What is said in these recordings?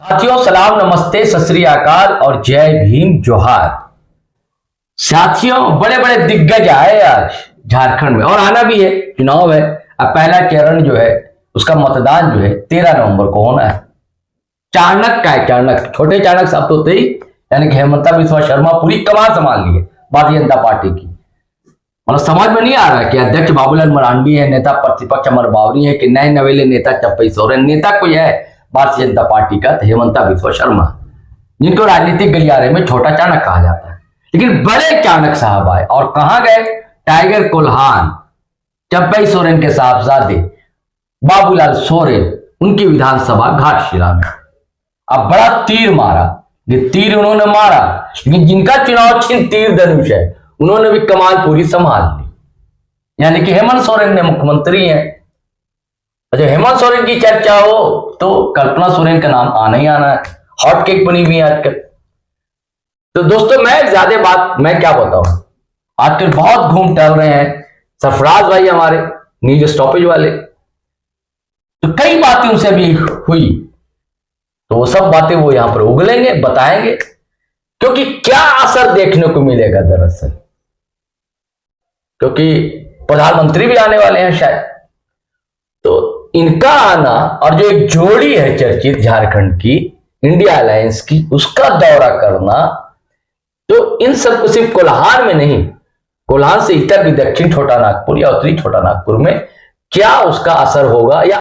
साथियों सलाम नमस्ते सत श्री अकाल और जय भीम जोहार। साथियों बड़े बड़े दिग्गज आए आज झारखंड में और आना भी है, चुनाव है। अब पहला चरण जो है उसका मतदान जो है 13 नवंबर को होना है। चाणक्य का है, चाणक्य छोटे चाणक्य साहब तो थे ही, यानी कि हेमंता बिस्वा शर्मा पूरी कमान संभाल ली है भारतीय जनता पार्टी की। मतलब समझ में नहीं आ रहा कि अध्यक्ष बाबूलाल मरांडी है, नेता प्रतिपक्ष अमर बावरी है कि नए नवेले नेता चप्पई सोरेन। नेता कोई है भारतीय जनता पार्टी का हेमंता बिस्वा शर्मा, जिनको राजनीतिक गलियारे में छोटा चाणक्य कहा जाता है। लेकिन बड़े चाणक्य साहब आए और कहां गए? टाइगर कोल्हान, चप्पई सोरेन के साहबजादे बाबूलाल सोरेन, उनकी विधानसभा घाटशिला में। अब बड़ा तीर मारा, ये तीर उन्होंने मारा, लेकिन जिनका चुनाव चिन्ह तीर धनुष है उन्होंने भी कमाल पूरी संभाल ली। यानी कि हेमंत सोरेन ने मुख्यमंत्री हैं। जब हेमंत सोरेन की चर्चा हो तो कल्पना सोरेन का नाम आना ही आना है, हॉट केक बनी हुई है आजकल। तो दोस्तों मैं क्या बताऊं, आजकल बहुत घूम टहल रहे हैं सरफराज भाई हमारे न्यूज स्टॉपेज वाले। तो कई बातें उनसे भी हुई, तो वो सब बातें वो यहां पर उगलेंगे, बताएंगे, क्योंकि क्या असर देखने को मिलेगा दरअसल, क्योंकि प्रधानमंत्री भी आने वाले हैं शायद। तो इनका आना और जो एक जोड़ी है चर्चित झारखंड की इंडिया अलायंस की, उसका दौरा करना, तो इन सबको सिर्फ कोल्हान में नहीं, कोल्हान से इतर भी दक्षिण छोटा नागपुर या उत्तरी छोटा नागपुर में क्या उसका असर होगा, या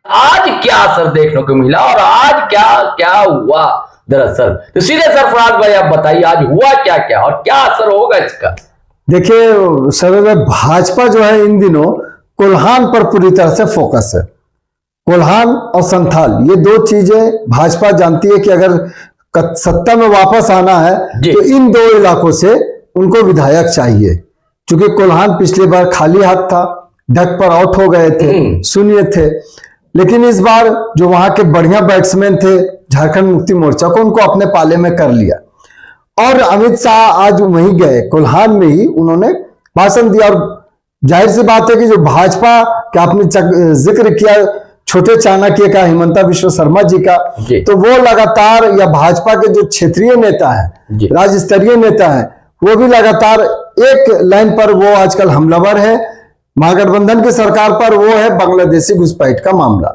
आज क्या असर देखने को मिला और आज क्या क्या हुआ दरअसल। तो सीधे सरफराज भाई आप बताइए आज हुआ क्या क्या और क्या असर होगा इसका। देखिए सर, भाजपा जो है इन दिनों कोल्हान पर पूरी तरह से फोकस है। कोल्हान और संथाल, ये दो चीजें भाजपा जानती है कि अगर सत्ता में वापस आना है तो इन दो इलाकों से उनको विधायक चाहिए। क्योंकि कोल्हान पिछली बार खाली हाथ था, ढक पर आउट हो गए थे, शून्य थे। लेकिन इस बार जो वहां के बढ़िया बैट्समैन थे झारखंड मुक्ति मोर्चा को, उनको अपने पाले में कर लिया। और अमित शाह आज वहीं गए, कोल्हान में ही उन्होंने भाषण दिया। और जाहिर सी बात है कि जो भाजपा का आपने जिक्र किया छोटे चाणक्य का, हेमंता बिस्वा शर्मा जी का, तो वो लगातार, या भाजपा के जो क्षेत्रीय नेता है, राज्य स्तरीय नेता है, वो भी लगातार एक लाइन पर वो आजकल हमलावर है महागठबंधन की सरकार पर, वो है बांग्लादेशी घुसपैठ का मामला।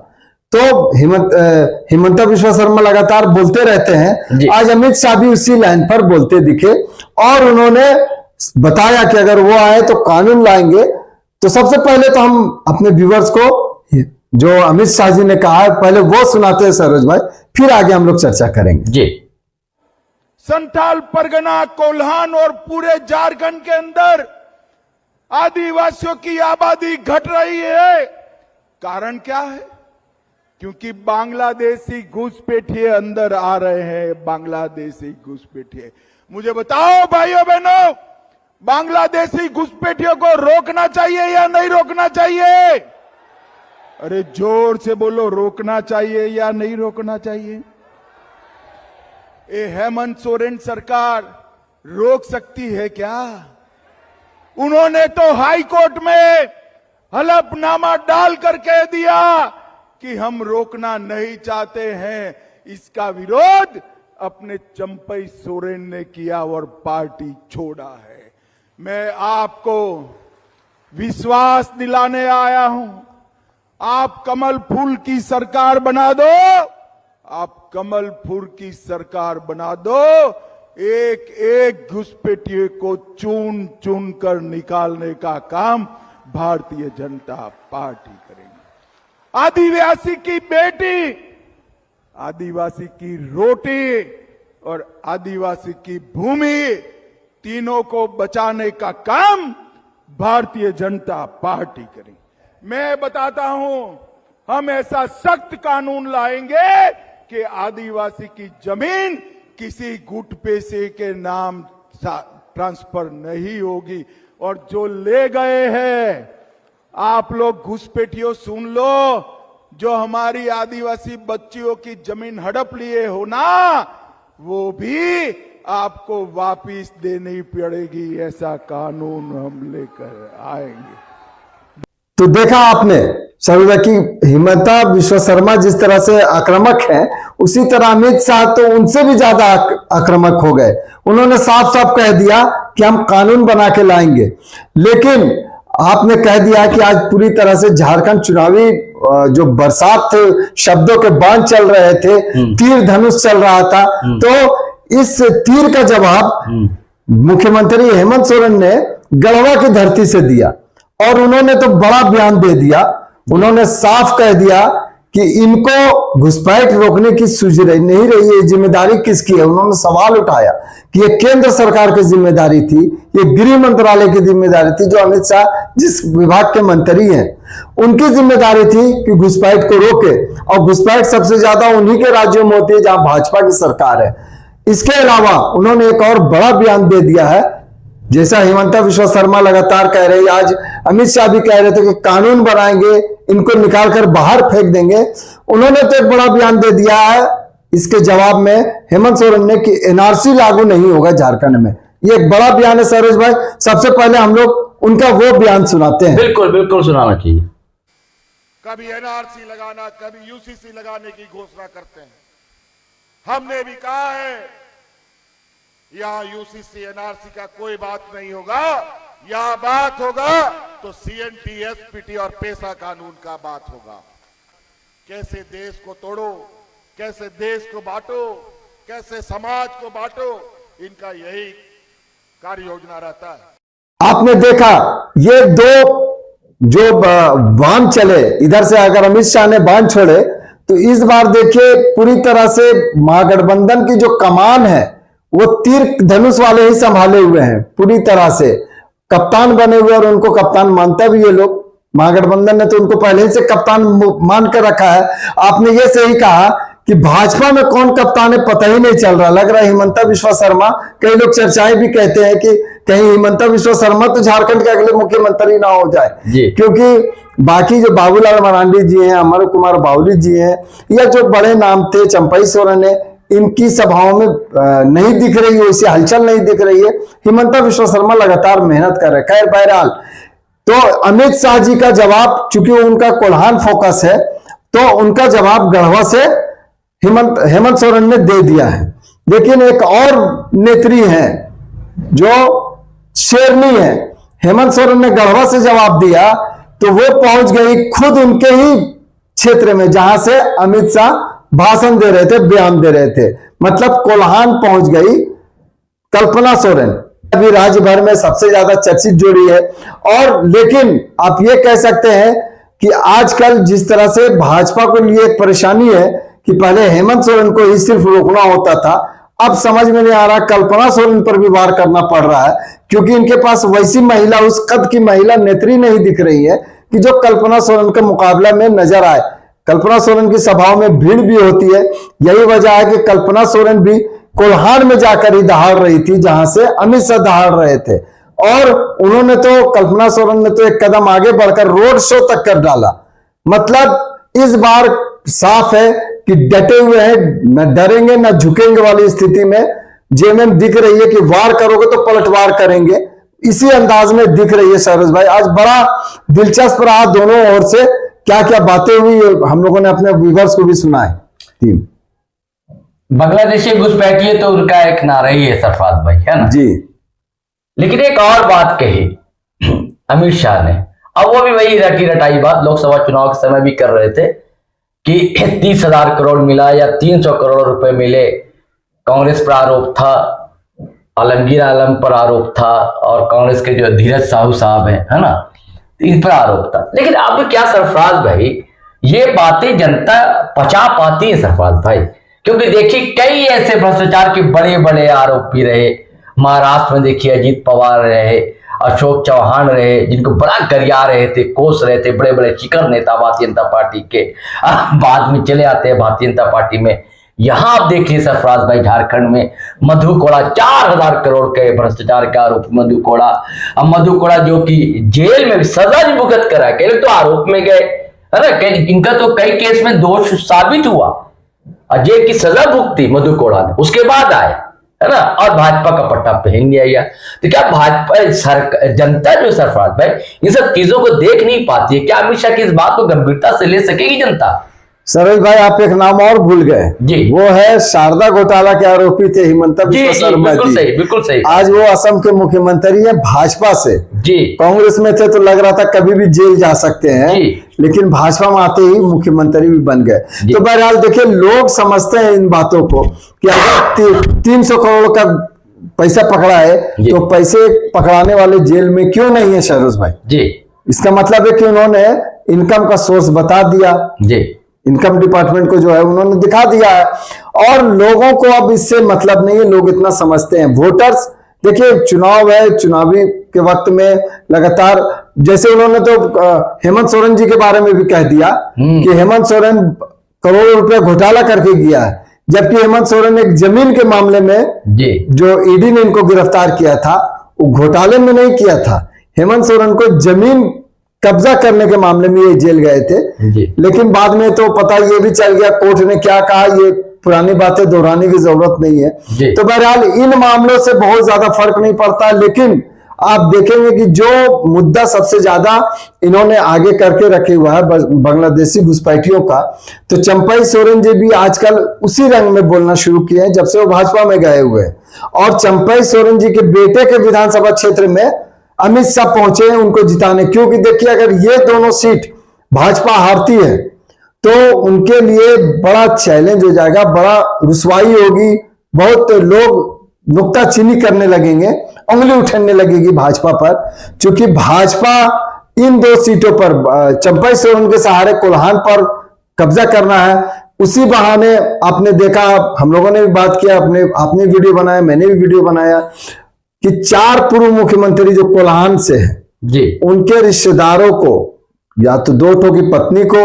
तो हेमंता बिस्वा शर्मा लगातार बोलते रहते हैं। आज अमित शाह भी उसी लाइन पर बोलते दिखे और उन्होंने बताया कि अगर वो आए तो कानून लाएंगे। तो सबसे पहले तो हम अपने व्यूअर्स को जो अमित शाह जी ने कहा पहले वो सुनाते हैं सरोज भाई, फिर आगे हम लोग चर्चा करेंगे। जी, संथाल परगना, कोल्हान और पूरे झारखंड के अंदर आदिवासियों की आबादी घट रही है। कारण क्या है? क्योंकि बांग्लादेशी घुसपैठिए अंदर आ रहे हैं, बांग्लादेशी घुसपैठिए। मुझे बताओ भाइयों बहनों, बांग्लादेशी घुसपैठियों को रोकना चाहिए या नहीं रोकना चाहिए? अरे जोर से बोलो, रोकना चाहिए या नहीं रोकना चाहिए? ये हेमंत सोरेन सरकार रोक सकती है क्या? उन्होंने तो हाई कोर्ट में हलफनामा डाल कर कह दिया कि हम रोकना नहीं चाहते हैं। इसका विरोध अपने चंपई सोरेन ने किया और पार्टी छोड़ा है। मैं आपको विश्वास दिलाने आया हूं, आप कमल फूल की सरकार बना दो, आप कमल फूल की सरकार बना दो। एक एक घुसपैठिए को चुन चुन कर निकालने का काम भारतीय जनता पार्टी करेगी। आदिवासी की बेटी, आदिवासी की रोटी और आदिवासी की भूमि, तीनों को बचाने का काम भारतीय जनता पार्टी करेगी। मैं बताता हूं, हम ऐसा सख्त कानून लाएंगे कि आदिवासी की जमीन किसी गुट पैसे के नाम ट्रांसफर नहीं होगी। और जो ले गए हैं आप लोग घुसपैठियों, सुन लो, जो हमारी आदिवासी बच्चियों की जमीन हड़प लिए हो ना, वो भी आपको वापिस देनी पड़ेगी, ऐसा कानून हम लेकर आएंगे। तो देखा आपने सरोजा की हिमंता विश्व शर्मा जिस तरह से आक्रामक है, उसी तरह अमित शाह तो उनसे भी ज्यादा आक्रामक हो गए। उन्होंने साफ साफ कह दिया कि हम कानून बना के लाएंगे। लेकिन आपने कह दिया कि आज पूरी तरह से झारखंड चुनावी जो बरसात शब्दों के बांध चल रहे थे, तीर धनुष चल रहा था, तो इस तीर का जवाब मुख्यमंत्री हेमंत सोरेन ने गढ़वा की धरती से दिया और उन्होंने तो बड़ा बयान दे दिया। उन्होंने साफ कह दिया कि इनको घुसपैठ रोकने की सूझ नहीं रही है, जिम्मेदारी किसकी है। उन्होंने सवाल उठाया कि ये केंद्र सरकार की जिम्मेदारी थी, ये गृह मंत्रालय की जिम्मेदारी थी, जो अमित शाह जिस विभाग के मंत्री हैं उनकी जिम्मेदारी थी कि घुसपैठ को रोके। और घुसपैठ सबसे ज्यादा उन्हीं के राज्यों में होती है जहां भाजपा की सरकार है। इसके अलावा उन्होंने एक और बड़ा बयान दे दिया है, जैसा हिमंता विश्व शर्मा लगातार कह रही, आज अमित शाह भी कह रहे थे कि कानून बनाएंगे, इनको निकालकर बाहर फेंक देंगे। उन्होंने तो एक बड़ा बयान दे दिया है इसके जवाब में हेमंत सोरेन ने कि एनआरसी लागू नहीं होगा झारखंड में। ये एक बड़ा बयान है सरोज भाई। सबसे पहले हम लोग उनका वो बयान सुनाते हैं। बिल्कुल बिल्कुल सुनाना चाहिए। कभी एनआरसी लगाना, कभी यूसीसी लगाने की घोषणा करते हैं। हमने भी कहा है यहां यूसीसी एनआरसी का कोई बात नहीं होगा, यहां बात होगा तो सीएनटी, एसपीटी और पेशा कानून का बात होगा। कैसे देश को तोड़ो, कैसे देश को बांटो, कैसे समाज को बांटो, इनका यही कार्य योजना रहता है। आपने देखा ये दो जो बांध चले, इधर से अगर अमित शाह ने बांध छोड़े तो इस बार देखिए पूरी तरह से महागठबंधन की जो कमान है वो तीर धनुष वाले ही संभाले हुए हैं पूरी तरह से, कप्तान बने हुए, और उनको कप्तान मानता भी ये लोग। महागठबंधन ने तो उनको पहले से कप्तान मान कर रखा है। आपने ये सही कहा कि भाजपा में कौन कप्तान है पता ही नहीं चल रहा। लग रहा है हिमंता विश्व शर्मा, कई लोग चर्चाएं भी कहते हैं कि कहीं हिमंता विश्व शर्मा तो झारखंड के अगले मुख्यमंत्री ना हो जाए, क्योंकि बाकी जो बाबूलाल मरांडी जी हैं, अमर कुमार बावली जी हैं, या जो बड़े नाम थे चंपई सोरेन है, इनकी सभाओं में नहीं दिख रही है, वैसी हलचल नहीं दिख रही है। हिमंता विश्व शर्मा लगातार मेहनत कर रहे। खैर बहरहाल, तो अमित शाह जी का जवाब, चूंकि उनका कोल्हान फोकस है, तो उनका जवाब गढ़वा से हेमंत सोरेन ने दे दिया है। लेकिन एक और नेत्री है जो शेरनी है, हेमंत सोरेन ने गढ़वा से जवाब दिया तो वो पहुंच गई खुद उनके ही क्षेत्र में जहां से अमित शाह भाषण दे रहे थे, बयान दे रहे थे। मतलब कोल्हान पहुंच गई कल्पना सोरेन, अभी राज्य भर में सबसे ज्यादा चर्चित जोड़ी है। और लेकिन आप ये कह सकते हैं कि आजकल जिस तरह से भाजपा को लिए एक परेशानी है कि पहले हेमंत सोरेन को ही सिर्फ रोकना होता था, अब समझ में नहीं आ रहा कल्पना सोरेन पर भी वार करना पड़ रहा है, क्योंकि इनके पास वैसी महिला, उस कद की महिला नेत्री नहीं दिख रही है कि जो कल्पना सोरेन के मुकाबला में नजर आए। कल्पना सोरेन की सभाओं में भीड़ भी होती है। यही वजह है कि कल्पना सोरेन भी कोल्हान में जाकर ही दहाड़ रही थी जहां से अमित शाह दहाड़ रहे थे, और उन्होंने तो, कल्पना सोरेन ने तो एक कदम आगे बढ़कर रोड शो तक कर डाला। मतलब इस बार साफ है कि डटे हुए हैं, न डरेंगे न झुकेंगे वाली स्थिति में जेएमएम दिख रही है कि वार करोगे तो पलटवार करेंगे, इसी अंदाज में दिख रही है। सरोज भाई, आज बड़ा दिलचस्प रहा, दोनों ओर से क्या क्या बातें हुई हम लोगों ने अपने व्यूअर्स को भी सुनाए। बांग्लादेशी घुसपैठी है तो उनका एक नारा ही है सरफराज भाई, है ना जी। लेकिन एक और बात कही अमित शाह ने, अब वो भी वही रटी रटाई बात लोकसभा चुनाव के समय भी कर रहे थे कि 30,000 करोड़ मिला या 300 करोड़ रुपए मिले। कांग्रेस पर आरोप था, आलमगीर आलम पर आरोप था, और कांग्रेस के जो धीरज साहू साहब है ना, इन पर आरोप था। लेकिन अब क्या सरफराज भाई, ये बातें जनता पचा पाती है सरफराज भाई? क्योंकि देखिए कई ऐसे भ्रष्टाचार के बड़े बड़े आरोपी रहे। महाराष्ट्र में देखिए अजीत पवार रहे, अशोक चौहान रहे, जिनको बड़ा गरिया रहे थे, कोस रहे थे, बड़े बड़े चिकर नेता भारतीय जनता पार्टी के, बाद में चले आते हैं भारतीय जनता पार्टी में। यहां आप देखिए सरफराज भाई, झारखंड में मधु कोड़ा 4,000 करोड़ के भ्रष्टाचार के आरोप मधु कोड़ा। अब मधु कोड़ा जो कि जेल में सजा भुगत करा, कई लोग तो आरोप में गए, है ना, इनका तो कई केस में दोष साबित हुआ, जेल की सजा भुगती मधु कोड़ा ने, उसके बाद आए, है ना, और भाजपा का पट्टा पहन लिया। तो क्या भाजपा जनता जो सरफराज भाई इन सब चीजों को देख नहीं पाती है? क्या अमित शाह की इस बात को गंभीरता से ले सकेगी जनता? सरोज भाई, आप एक नाम और भूल गए जी। वो है शारदा घोटाला के आरोपी थे हिमंता बिस्वा शर्मा बिल्कुल जी। सही, बिल्कुल सही। आज वो असम के मुख्यमंत्री है भाजपा से। जी कांग्रेस में थे तो लग रहा था कभी भी जेल जा सकते हैं, लेकिन भाजपा में आते ही मुख्यमंत्री भी बन गए। तो बहरहाल देखिए, लोग समझते हैं इन बातों को कि अगर 300 करोड़ का पैसा पकड़ा है तो पैसे पकड़ाने वाले जेल में क्यों नहीं है सरोज भाई? जी, इसका मतलब है कि उन्होंने इनकम का सोर्स बता दिया, जी, इनकम डिपार्टमेंट को जो है उन्होंने दिखा दिया है, और लोगों को अब इससे मतलब नहीं है। लोग इतना समझते हैं। वोटर्स देखिए, चुनाव है, चुनावी के वक्त में लगातार, जैसे उन्होंने तो हेमंत सोरेन जी के बारे में भी कह दिया कि हेमंत सोरेन करोड़ों रुपए घोटाला करके गया है, जबकि हेमंत सोरेन एक जमीन के मामले में जो ईडी ने इनको गिरफ्तार किया था वो घोटाले में नहीं किया था। हेमंत सोरेन को जमीन कब्जा करने के मामले में ये जेल गए थे, लेकिन बाद में तो पता ये भी चल गया कोर्ट ने क्या कहा, ये पुरानी बातें दोहराने की जरूरत नहीं है। तो बहरहाल इन मामलों से बहुत ज्यादा फर्क नहीं पड़ता, लेकिन आप देखेंगे कि जो मुद्दा सबसे ज्यादा इन्होंने आगे करके रखे हुआ है बांग्लादेशी घुसपैठियों का, तो चंपई सोरेन जी भी आजकल उसी रंग में बोलना शुरू किए हैं जब से वो भाजपा में गए हुए हैं। और चंपई सोरेन जी के बेटे के विधानसभा क्षेत्र में अमित शाह पहुंचे हैं उनको जिताने, क्योंकि देखिए अगर ये दोनों सीट भाजपा हारती है तो उनके लिए बड़ा चैलेंज हो जाएगा, बड़ा रुसवाई होगी, बहुत लोग नुक्ताचीनी करने लगेंगे, उंगली उठाने लगेगी भाजपा पर, क्योंकि भाजपा इन 2 सीटों पर चंपई सोरेन के सहारे कोल्हान पर कब्जा करना है। उसी बहाने आपने देखा, हम लोगों ने भी बात किया, आपने वीडियो बनाया, मैंने भी वीडियो बनाया कि 4 पूर्व मुख्यमंत्री जो कोल्हान से हैं उनके रिश्तेदारों को, या तो 2 ठो की पत्नी को,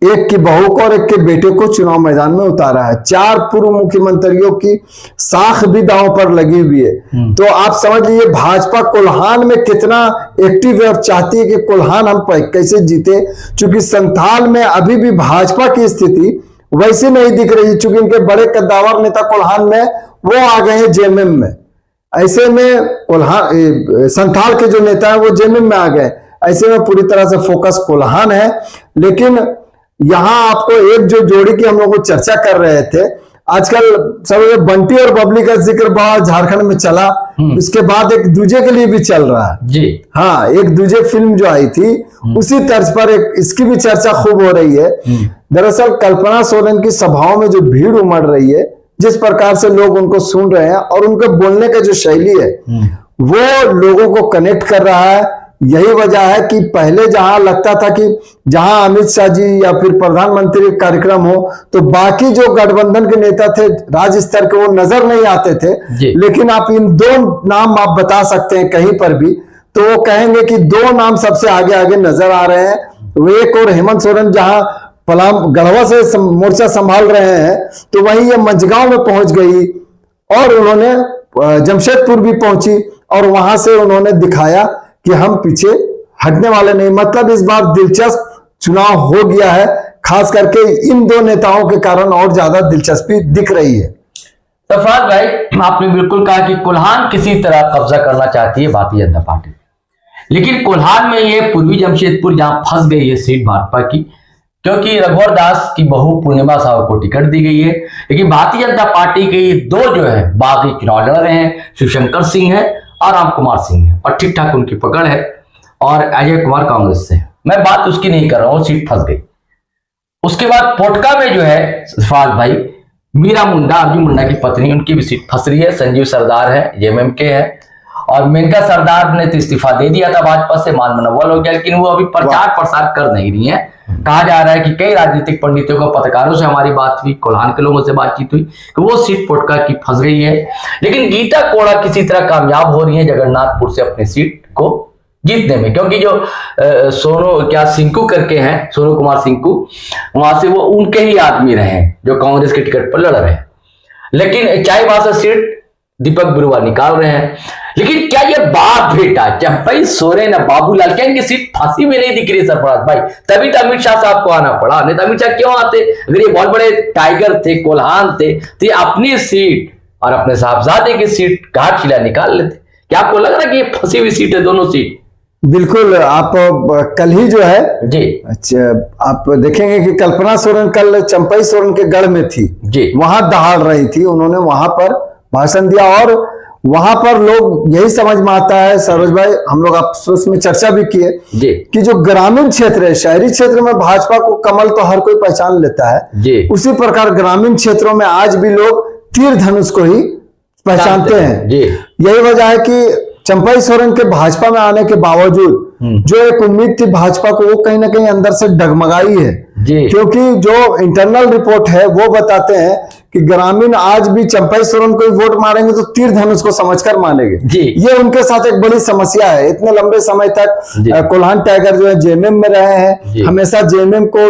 एक की बहू को और एक के बेटे को चुनाव मैदान में उतारा है। 4 पूर्व मुख्यमंत्रियों की साख भी दांव पर लगी हुई है। तो आप समझ लीजिए भाजपा कोल्हान में कितना एक्टिव है और चाहती है कि कोल्हान हम कैसे जीते, क्योंकि संथाल में अभी भी भाजपा की स्थिति वैसी नहीं दिख रही, चूंकि इनके बड़े कद्दावर नेता कोल्हान में वो आ गए हैं जेएमएम में। ऐसे में कोल्हान संथाल के जो नेता है वो जेएमएम में आ गए, ऐसे में पूरी तरह से फोकस कोल्हान है। लेकिन यहां आपको एक जो जोड़ी की हम लोग को चर्चा कर रहे थे, आजकल सब बंटी और बबली का जिक्र बड़ा झारखंड में चला, उसके बाद एक दूजे के लिए भी चल रहा है जी। हाँ, एक दूजे फिल्म जो आई थी उसी तर्ज पर एक इसकी भी चर्चा खूब हो रही है। दरअसल कल्पना सोरेन की सभाओं में जो भीड़ उमड़ रही है, जिस प्रकार से लोग उनको सुन रहे हैं और उनके बोलने का जो शैली है वो लोगों को कनेक्ट कर रहा है। यही वजह है कि पहले जहां लगता था कि जहां अमित शाह जी या फिर प्रधानमंत्री कार्यक्रम हो तो बाकी जो गठबंधन के नेता थे राज्य स्तर के वो नजर नहीं आते थे, लेकिन आप इन 2 नाम आप बता सकते हैं कहीं पर भी तो वो कहेंगे कि 2 नाम सबसे आगे आगे नजर आ रहे हैं। वो एक और हेमंत सोरेन जहां पलाम गढ़वा से मोर्चा संभाल रहे हैं, तो वहीं ये मंझगांव में पहुंच गई और उन्होंने जमशेदपुर भी पहुंची और वहां से उन्होंने दिखाया कि हम पीछे हटने वाले नहीं। मतलब इस बार दिलचस्प चुनाव हो गया है, खास करके इन 2 नेताओं के कारण और ज्यादा दिलचस्पी दिख रही है। सरफराज भाई, आपने बिल्कुल कहा कि कोल्हान किसी तरह कब्जा करना चाहती है भारतीय जनता पार्टी, लेकिन कोल्हान में ये पूर्वी जमशेदपुर जहां फंस गई है सीट भाजपा की, क्योंकि रघुवर दास की बहू पूर्णिमा साहू को टिकट दी गई है। लेकिन भारतीय जनता पार्टी के 2 जो है बागी चुनाव लड़ रहे हैं, शिवशंकर सिंह है और राम कुमार सिंह है, और ठीक ठाक उनकी पकड़ है, और अजय कुमार कांग्रेस से। मैं बात उसकी नहीं कर रहा हूं, सीट फंस गई। उसके बाद पोटका में जो है सरफराज भाई, मीरा मुंडा, अर्जुन मुंडा की पत्नी, उनकी भी सीट फंस रही है। संजीव सरदार है, जेएमएम के है, और मेनका सरदार ने तो इस्तीफा दे दिया था भाजपा से, मान मनोबल हो गया, लेकिन वो अभी प्रचार प्रसार कर नहीं रही है। कहा जा रहा है कि कई राजनीतिक पंडितों को, पत्रकारों से हमारी बात हुई, कोल्हान के लोगों से बातचीत हुई कि वो सीट पोटका की फंस गई है। लेकिन गीता कोड़ा किसी तरह कामयाब हो रही है जगन्नाथपुर से अपनी सीट को जीतने में, क्योंकि जो सिंकू करके हैं, सोनू कुमार सिंकू, वहां से वो उनके ही आदमी रहे जो कांग्रेस के टिकट पर लड़ रहे हैं। लेकिन चाहे वहां से सीट दीपक बिरुवा निकाल रहे हैं। लेकिन क्या ये बात बेटा चंपई सोरेन, बाबूलाल, क्या इनकी सीट फांसी में नहीं दिख रही सरफराज भाई? तभी तो अमित शाह साहब को आना पड़ा, नहीं तो अमित शाह क्यों आते? अगर ये बहुत बड़े टाइगर थे, कोल्हान थे, तो ये अपनी सीट और अपने साहबजादे की सीट घाटशिला निकाल लेते। क्या आपको लग रहा है कि ये फंसी हुई सीट है दोनों सीट? बिल्कुल। आप कल ही जो है जी अच्छा आप देखेंगे कि कल्पना सोरेन कल चंपई सोरेन के गढ़ में थी जी वहां दहाड़ रही थी, उन्होंने वहां पर भाषण दिया और वहां पर लोग यही समझ में आता है सरोज भाई, हम लोग आपस में चर्चा भी किए जी कि जो ग्रामीण क्षेत्र है, शहरी क्षेत्र में भाजपा को कमल तो हर कोई पहचान लेता है जी उसी प्रकार ग्रामीण क्षेत्रों में आज भी लोग तीर धनुष को ही पहचानते हैं। जी यही वजह है कि चंपई सोरेन के भाजपा में आने के बावजूद जो एक उम्मीद थी भाजपा को, वो कहीं ना कहीं अंदर से डगमगाई है जी क्योंकि जो इंटरनल रिपोर्ट है वो बताते हैं कि ग्रामीण आज भी चंपई सोरेन को वोट मारेंगे तो तीर धनुष को समझकर मानेंगे। जी ये उनके साथ एक बड़ी समस्या है। इतने लंबे समय तक जी। कोल्हान टाइगर जो है जेएमएम में रहे जी। हैं, हमेशा जेएमएम को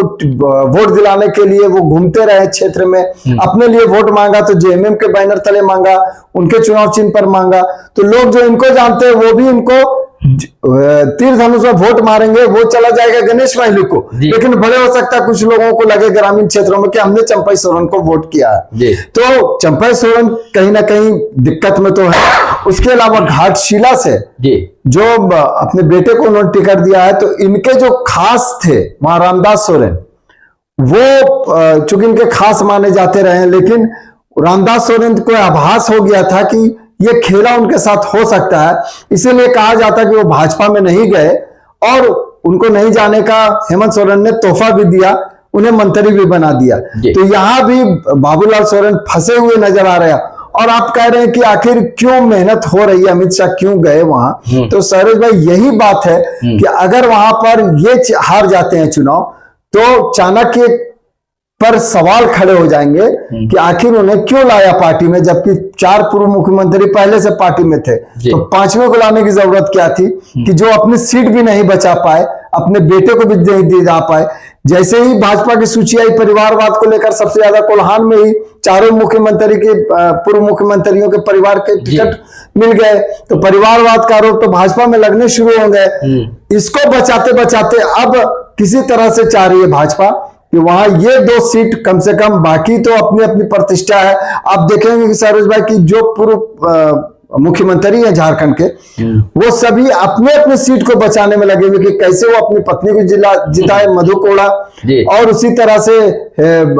वोट दिलाने के लिए वो घूमते रहे क्षेत्र में, अपने लिए वोट मांगा तो जेएमएम के बैनर तले मांगा, उनके चुनाव चिन्ह पर मांगा, तो लोग जो इनको जानते हैं वो भी इनको तीर धनुष में वोट मारेंगे, वो चला जाएगा गणेश महलू को। जी। लेकिन बड़े हो सकता है कुछ लोगों को लगे ग्रामीण क्षेत्रों में कि हमने चंपई सोरेन को वोट किया जी। है, तो चंपई सोरेन कहीं ना कहीं दिक्कत में तो है। उसके अलावा घाटशिला से जी जो अपने बेटे को उन्होंने टिकट दिया है, तो इनके जो खास थे वहां रामदास सोरेन, वो चूंकि इनके खास माने जाते रहे, लेकिन रामदास सोरेन को आभास हो गया था कि ये खेला उनके साथ हो सकता है, इसीलिए कहा जाता कि वो भाजपा में नहीं गए और उनको नहीं जाने का हेमंत सोरेन ने तोहफा भी दिया, उन्हें मंत्री भी बना दिया। जी। तो यहां भी बाबूलाल सोरेन फंसे हुए नजर आ रहे हैं। और आप कह रहे हैं कि आखिर क्यों मेहनत हो रही है, अमित शाह क्यों गए वहां, तो सरोज भाई यही बात है कि अगर वहां पर ये हार जाते हैं चुनाव तो चाणक्य पर सवाल खड़े हो जाएंगे कि आखिर उन्हें क्यों लाया पार्टी में, जबकि 4 पूर्व मुख्यमंत्री पहले से पार्टी में थे, तो 5वें को लाने की जरूरत क्या थी कि जो अपनी सीट भी नहीं बचा पाए, अपने बेटे को भी नहीं दिला पाए। जैसे ही भाजपा की सूची आई परिवारवाद को लेकर, सबसे ज्यादा कोल्हान में ही चारों मुख्यमंत्री के पूर्व मुख्यमंत्रियों के परिवार के टिकट मिल गए, तो परिवारवाद का आरोप तो भाजपा में लगने शुरू हो गए। इसको बचाते बचाते अब किसी तरह से चाह रही है भाजपा कि वहां ये 2 सीट कम से कम, बाकी तो अपनी अपनी प्रतिष्ठा है। आप देखेंगे कि सरोज भाई की जो पूर्व मुख्यमंत्री है झारखंड के, वो सभी अपने अपने सीट को बचाने में लगे हुए कि कैसे वो अपनी पत्नी को जिताए, मधु कोड़ा, और उसी तरह से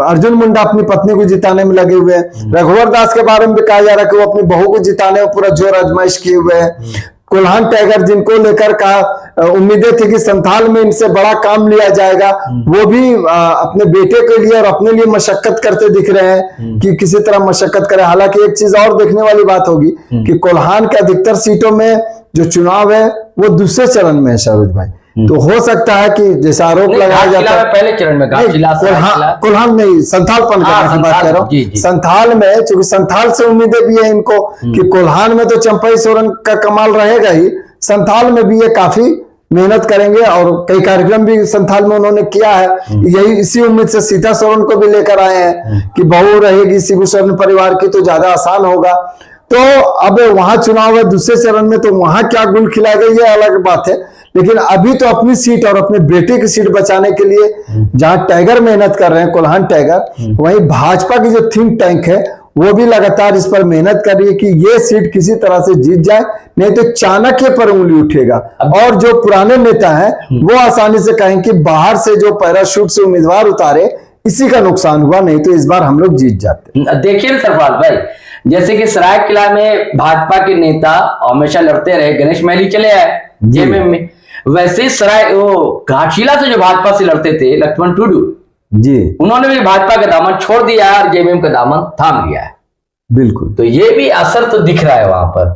अर्जुन मुंडा अपनी पत्नी को जिताने में लगे हुए हैं। रघुवर दास के बारे में भी कहा जा रहा है कि वो अपनी बहू को जिताने में पूरा जोर आजमाइश किए हुए हैं। कोल्हान टाइगर जिनको लेकर कहा उम्मीदें थी कि संथाल में इनसे बड़ा काम लिया जाएगा, वो भी अपने बेटे के लिए और अपने लिए मशक्कत करते दिख रहे हैं कि किसी तरह मशक्कत करें। हालांकि एक चीज और देखने वाली बात होगी कि कोल्हान के अधिकतर सीटों में जो चुनाव है वो दूसरे चरण में है सरोज भाई, तो हो सकता है कि जैसा आरोप लगाया जाता है पहले चरण में कोल्हान नहीं, संथालपन की बात कर रहा हूँ। संथाल में, चूंकि संथाल से उम्मीदें भी है इनको कि कोल्हान में तो चंपई सोरेन का कमाल रहेगा ही, संथाल में भी ये काफी मेहनत करेंगे और कई कार्यक्रम भी संथाल में उन्होंने किया है। यही इसी उम्मीद से सीता सोरेन को भी लेकर आए हैं कि बहू रहेगी शिबू सोरेन परिवार की तो ज्यादा आसान होगा। तो अब वहां चुनाव है दूसरे चरण में, तो वहां क्या गुल खिलाएगा ये अलग बात है, लेकिन अभी तो अपनी सीट और अपने बेटे की सीट बचाने के लिए जहां टाइगर मेहनत कर रहे हैं, कोल्हान टाइगर, वहीं भाजपा की जो थिंक टैंक है वो भी लगातार इस पर मेहनत कर रही है कि ये सीट किसी तरह से जीत जाए, नहीं तो चाणक्य पर उंगली उठेगा। और जो पुराने नेता हैं वो आसानी से कहें कि बाहर से जो पैराशूट से उम्मीदवार उतारे इसी का नुकसान हुआ, नहीं तो इस बार हम लोग जीत जाते। देखिए ना सरफराज भाई, जैसे कि सरायकेला में भाजपा के नेता हमेशा लड़ते रहे, गणेश महली चले आए जेएमएम में, वैसे ही वो घाटशिला से जो भाजपा से लड़ते थे लक्ष्मण टुडू जी, उन्होंने भी भाजपा का दामन छोड़ दिया और जेएमएम का दामन थाम लिया है। बिल्कुल, तो ये भी असर तो दिख रहा है वहां पर।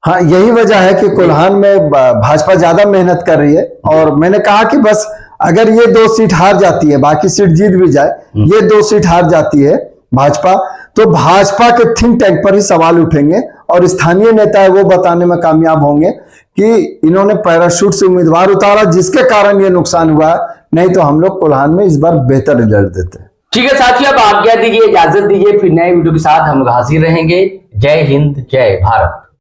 हाँ, यही वजह है कि कोल्हान में भाजपा ज्यादा मेहनत कर रही है। और मैंने कहा कि बस अगर ये 2 सीट हार जाती है, बाकी सीट जीत भी जाए, ये 2 सीट हार जाती है भाजपा, तो भाजपा के थिंक टैंक पर ही सवाल उठेंगे और स्थानीय नेता है वो बताने में कामयाब होंगे कि इन्होंने पैराशूट से उम्मीदवार उतारा जिसके कारण ये नुकसान हुआ, नहीं तो हम लोग कोल्हान में इस बार बेहतर रिजल्ट देते हैं। ठीक है साथियों, अब आज्ञा दीजिए, इजाजत दीजिए, फिर नए वीडियो के साथ हम लोग हाजिर रहेंगे। जय हिंद, जय भारत।